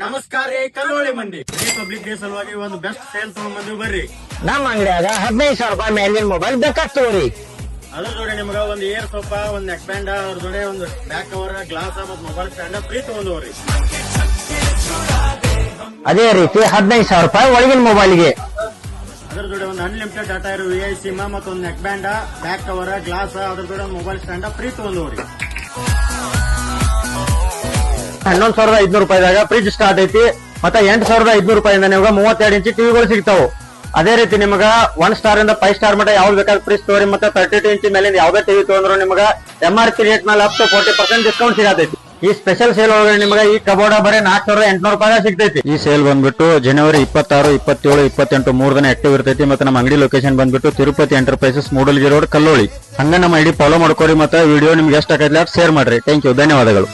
ನಮಸ್ಕಾರ ರೀ ಕಲ್ಲೋಳಿ ಮಂದಿ ರಿಪಬ್ಲಿಕ್ ಡೇ ಸಲುವಾಗಿ ಒಂದು ಬೆಸ್ಟ್ ಸೇಲ್ ತಗೊಂಡ್ ಬಂದಿವಿ ಬರ್ರಿ. ನಮ್ಮ ಅಂಗಡಿಯಾಗ 15,000 ರೂಪಾಯಿ ಮೇಲಿನ ಮೊಬೈಲ್ ಬೇಕಾಗ್ತವ್ರಿ. ಅದ್ರ ಜೋಡಿ ನಿಮ್ಗ ಒಂದು ಏರ್ ಸೋಫಾ, ಒಂದು ನೆಕ್ ಬ್ಯಾಂಡ್, ಅದ್ರ ಜೋಡಿ ಒಂದು ಬ್ಯಾಕ್ ಕವರ್, ಗ್ಲಾಸ್ ಮತ್ತು ಮೊಬೈಲ್ ಸ್ಟ್ಯಾಂಡ್ ಫ್ರೀ ತಗೊಂಡವ್ರಿ. ಅದೇ ರೀತಿ 15,000 ರೂಪಾಯಿ ಒಳಗಿನ ಮೊಬೈಲ್ಗೆ ಅದ್ರ ಜೋಡಿ ಒಂದು ಅನ್ಲಿಮಿಟೆಡ್ ಡಾಟಾ ಇರೋ VI ಸಿಮ್ ಮತ್ತು ಒಂದು neck band, back cover, glass, ಅದ್ರ ಜೋಡಿ ಒಂದು ಮೊಬೈಲ್ ಸ್ಟ್ಯಾಂಡ್ ಫ್ರೀ ತಗೊಂಡವ್ರಿ. 11,500 ರೂಪಾಯಿದಾಗ ಫ್ರಿಜ್ ಸ್ಟಾರ್ಟ್ ಐತಿ. ಮತ್ತೆ 8,500 ರೂಪಾಯಿಂದ ನಿಮ್ಗೆ 32 ಇಂಚಿ ಟಿವಿಗಳು ಸಿಗ್ತಾವು. ಅದೇ ರೀತಿ ನಿಮ್ಗ 1 ಸ್ಟಾರ್ ಇಂದ 5 ಸ್ಟಾರ್ ಮಟ್ಟ ಯಾವ್ದು ಬೇಕಾದ್ರೆ ಫ್ರಿಜ್ ತಗೋರಿ. ಮತ್ತೆ 32 ಇಂಚಿ ಮೇಲಿಂದ ಯಾವ್ದೇ ಟಿವಿ ತಗೊಂಡ್ರು ನಿಮ್ಗ MRP ರೇಟ್ ಮೇಲೆ ಅಪ್ ಟು 40% ಡಿಸ್ಕೌಂಟ್ ಸಿಗತೈತಿ. ಈ ಸ್ಪೆಷಲ್ ಸೇಲ್ ಒಳಗಡೆ ನಿಮ್ಗೆ ಈ ಕಬೋರ್ಡ್ ಬರೀ 4,800 ರೂಪಾಯಿ ಸಿಗ್ತೈತಿ. ಈ ಸೇಲ್ ಬಂದ್ಬಿಟ್ಟು ಜನವರಿ 26, 27, 28 3 ದಿನ ಆಕ್ಟಿವ್ ಇರ್ತೈತಿ. ಮತ್ತೆ ನಮ್ಮ ಅಂಗಡಿ ಲೊಕೇಶನ್ ಬಂದ್ಬಿಟ್ಟು ತಿರುಪತಿ ಎಂಟರ್ಪ್ರೈಸಸ್, ಮೂಡಲಗಿ ರೋಡ್, ಕಲ್ಲೋಳಿ. ಹಂಗ ನಮ್ಮ ಐಡಿ ಫಾಲೋ ಮಾಡ್ಕೋರಿ. ಮತ್ತೆ ವಿಡಿಯೋ ನಿಮ್ಗೆ ಎಷ್ಟು ಆಗೈತಿ ಶೇರ್ ಮಾಡ್ರಿ. ಥ್ಯಾಂಕ್ ಯು, ಧನ್ಯವಾದಗಳು.